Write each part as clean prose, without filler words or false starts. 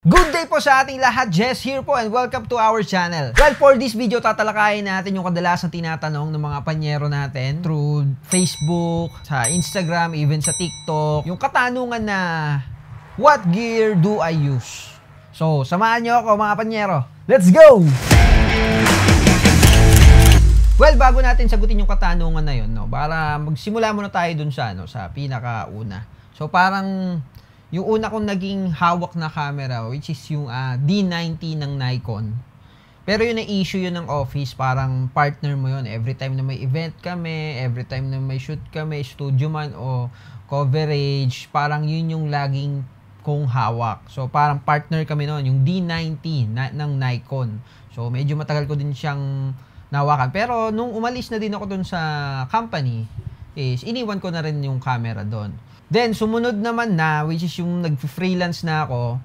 Good day po sa ating lahat, Jess here po and welcome to our channel. Well, for this video, tatalakayin natin yung kadalasan tinatanong ng mga panyero natin through Facebook, sa Instagram, even sa TikTok. Yung katanungan na, what gear do I use? So, samahan nyo ako mga panyero. Let's go! Well, bago natin sagutin yung katanungan na yun, no, para magsimula muna tayo dun sa, sa pinakauna. So, parang yung una kong naging hawak na camera, which is yung D90 ng Nikon. Pero yun na issue yun ng office, parang partner mo yun. Every time na may event kami, every time na may shoot kami, studio man o coverage, parang yun yung laging kong hawak. So parang partner kami noon, yung D90 ng Nikon. So medyo matagal ko din siyang nawakan. Pero nung umalis na din ako dun sa company, is iniwan ko na rin yung camera doon. Then, sumunod naman na, which is yung nag-freelance na ako,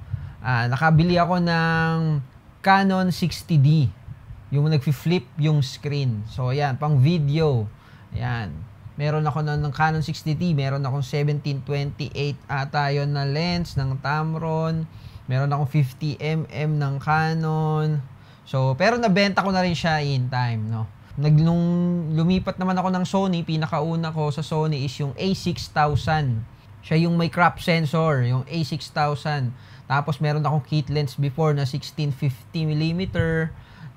nakabili ako ng Canon 60D. Yung nag-flip yung screen. So, ayan, pang video. Ayan. Meron ako ng Canon 60D. Meron akong 17-28 ata yun na lens ng Tamron. Meron akong 50mm ng Canon. So, pero nabenta ko na rin siya in time, no? Nung lumipat naman ako ng Sony, pinakauna ko sa Sony is yung A6000. Siya yung may crop sensor, yung A6000. Tapos meron akong kit lens before na 16-50mm.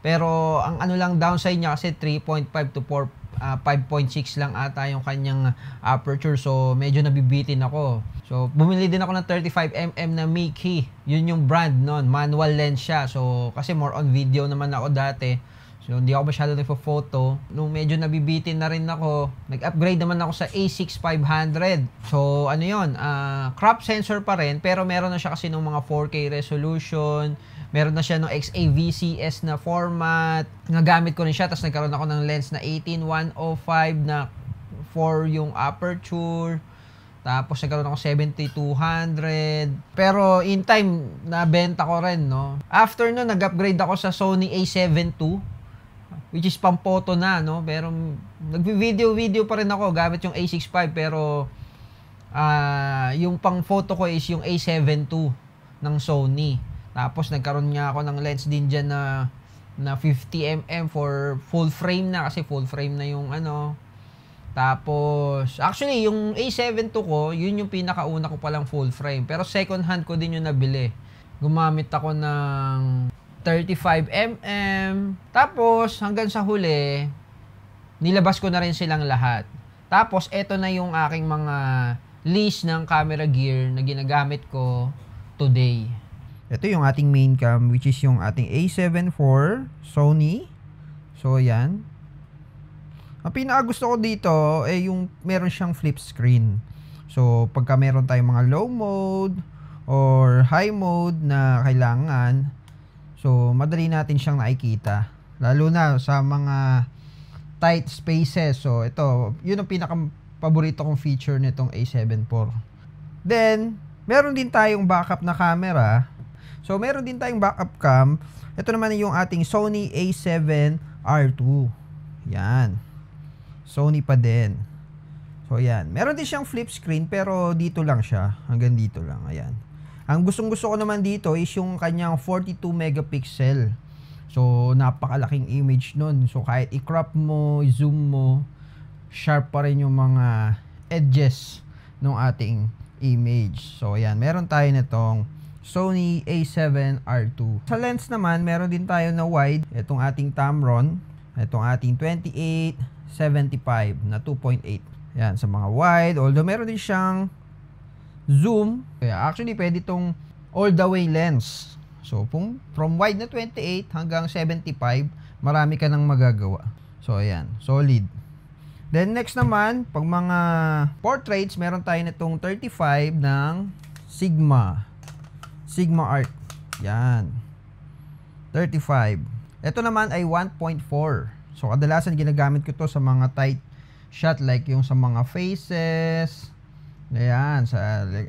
Pero ang ano lang downside niya kasi 3.5 to 5.6 lang ata yung kanyang aperture. So medyo nabibitin ako. So bumili din ako ng 35mm na Mickey. Yun yung brand nun. Manual lens siya. So kasi more on video naman ako dati. So, hindi ako masyado nagpo-photo. Nung medyo nabibitin na rin ako, nag-upgrade naman ako sa A6500. So, ano yun? Crop sensor pa rin, pero meron na siya kasi ng mga 4K resolution. Meron na siya ng XAVCS na format. Nagamit ko rin siya, tapos nagkaroon ako ng lens na 18-105 na 4 yung aperture. Tapos nagkaroon ako 70-200. Pero in time, nabenta ko rin, no? After nun, nag-upgrade ako sa Sony A7 II. Which is pang-photo na, no? Pero nag-video pa rin ako gamit yung A65, pero yung pang-photo ko is yung A7 II ng Sony. Tapos nagkaroon nga ako ng lens din dyan na 50mm for full frame na, kasi full frame na yung ano. Tapos actually yung A7 II ko, yun yung pinakauna ko palang full frame, pero second hand ko din yung nabili. Gumamit ako ng 35mm. Tapos, hanggang sa huli, nilabas ko na rin silang lahat. Tapos, eto na yung aking mga list ng camera gear na ginagamit ko today. Ito yung ating main cam, which is yung ating A7 IV Sony. So, yan. Ang pinakagusto ko dito, yung meron siyang flip screen. So, pagka meron tayong mga low mode or high mode na kailangan, so, madali natin siyang nakikita. Lalo na sa mga tight spaces. So, ito, yun ang pinaka-paborito kong feature nitong A7 IV. Then, meron din tayong backup na camera. So, meron din tayong backup cam. Ito naman yung ating Sony A7R2. Yan. Sony pa din. So, yan. Meron din siyang flip screen, pero dito lang siya. Hanggang dito lang. Ayan. Ang gustong-gusto ko naman dito is yung kanyang 42 megapixel. So, napakalaking image nun. So, kahit i-crop mo, i-zoom mo, sharp pa rin yung mga edges ng ating image. So, ayan. Meron tayo nitong Sony A7R2. Sa lens naman, meron din tayo na wide. Itong ating Tamron. Itong ating 28-75 na 2.8. Yan, sa mga wide. Although, meron din siyang zoom. Kaya actually pwede itong all the way lens. So from wide na 28 hanggang 75, marami ka nang magagawa. So ayan, solid. Then next naman, pag mga portraits, meron tayo nitong 35 ng Sigma Art. Yan. 35. Ito naman ay 1.4. So kadalasan ginagamit ko to sa mga tight shot, like yung sa mga faces. Ayan,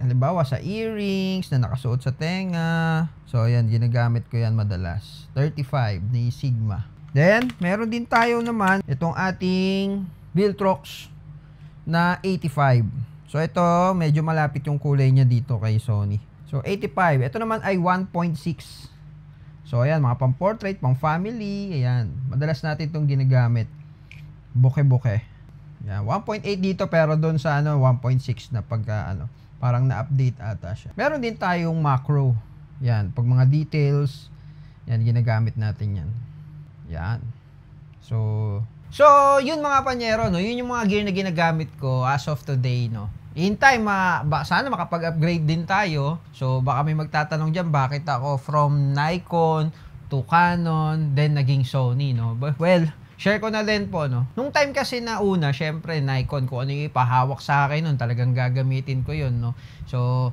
halimbawa sa earrings na nakasuot sa tenga. So, ayan, ginagamit ko yan madalas. 35 ni Sigma. Then, meron din tayo naman itong ating Viltrox na 85. So, ito, medyo malapit yung kulay niya dito kay Sony. So, 85. Ito naman ay 1.6. So, ayan, mga pang-portrait, pang-family. Ayan. Madalas natin itong ginagamit. Bokeh-bokeh. Ayan. 1.8 dito, pero doon sa 1.6 na pagka, parang na-update ata siya. Meron din tayong macro. Ayan. Pag mga details, yan, ginagamit natin yan. Yan. So, yun mga panyero, no? Yun yung mga gear na ginagamit ko as of today, no? In time, sana makapag-upgrade din tayo. So, baka may magtatanong dyan, bakit ako from Nikon to Canon, then naging Sony, no? Well, share ko na din po, no? Nung time kasi na una, syempre, Nikon, kung ano yung ipahawak sa akin nun, talagang gagamitin ko yun, no? So,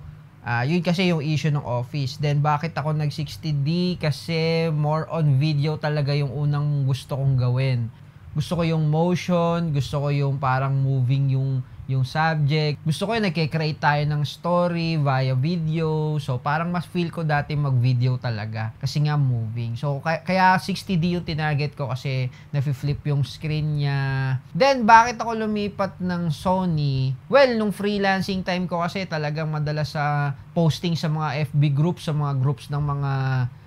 yun kasi yung issue ng office. Then, bakit ako nag-60D? Kasi more on video talaga yung unang gusto kong gawin. Gusto ko yung motion, gusto ko yung parang moving yung subject. Gusto ko yung nagke-create tayo ng story via video. So, parang mas feel ko dati mag-video talaga. Kasi nga moving. So, kaya 60D yung tinarget ko kasi nafi-flip yung screen niya. Then, bakit ako lumipat ng Sony? Well, nung freelancing time ko kasi talagang madalas sa posting sa mga FB groups, sa mga groups ng mga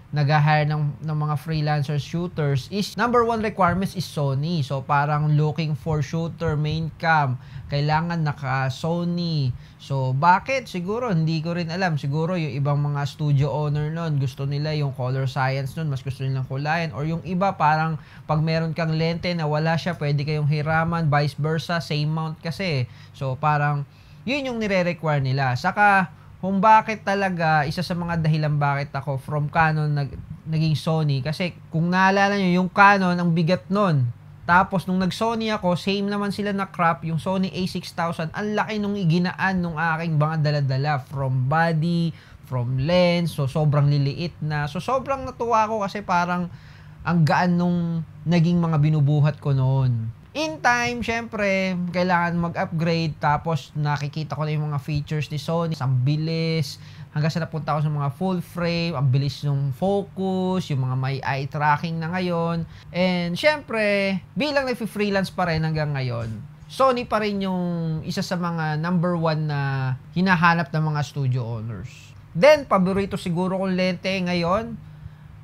nag-hire ng mga freelancer shooters is number one requirements is Sony. So, parang looking for shooter, main cam, kailangan naka Sony. So, bakit? Siguro, hindi ko rin alam. Siguro, yung ibang mga studio owner nun, gusto nila yung color science nun, mas gusto nilang kulayan. Or yung iba, parang pag meron kang lente na wala siya, pwede kayong hiraman, vice versa, same mount kasi. So, parang, yun yung nire-require nila. Saka, kung bakit talaga, isa sa mga dahilan bakit ako from Canon naging Sony. Kasi kung naalala nyo, yung Canon, ang bigat nun. Tapos nung nag-Sony ako, same naman sila na crop, yung Sony A6000, ang laki nung iginaan nung aking mga dala-dala. From body, from lens, so sobrang liliit na. So sobrang natuwa ko kasi parang ang gaan nung naging mga binubuhat ko noon. In time, syempre, kailangan mag-upgrade. Tapos, nakikita ko na yung mga features ni Sony. Ang bilis. Hanggang sa napunta ako sa mga full frame. Ang bilis ng focus. Yung mga may eye tracking na ngayon. And, syempre, bilang nag-freelance pa rin hanggang ngayon, Sony pa rin yung isa sa mga number one na hinahanap ng mga studio owners. Then, paborito siguro kong lente ngayon.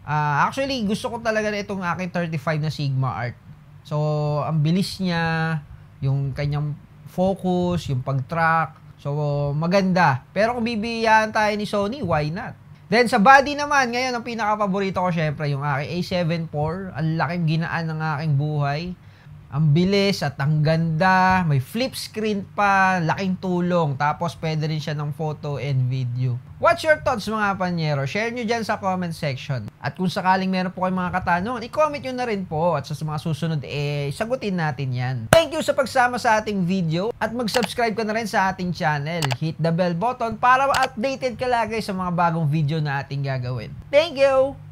Actually, gusto ko talaga na itong aking 35 na Sigma Art. So, ang bilis niya, yung kanyang focus, yung pag-track. So, maganda. Pero kung bibigyan tayo ni Sony, why not? Then, sa body naman, ngayon, ang pinaka-paborito ko, syempre, yung aking A7 IV. Ang laking ginaan ng aking buhay. Ang bilis at ang ganda. May flip screen pa. Laking tulong. Tapos, pwede rin siya ng photo and video. What's your thoughts, mga panyero? Share nyo dyan sa comment section. At kung sakaling meron po kayong mga katanungan, i-comment nyo na rin po. At sa mga susunod, sagutin natin yan. Thank you sa pagsama sa ating video. At mag-subscribe ka na rin sa ating channel. Hit the bell button para ma-updated ka lagi sa mga bagong video na ating gagawin. Thank you!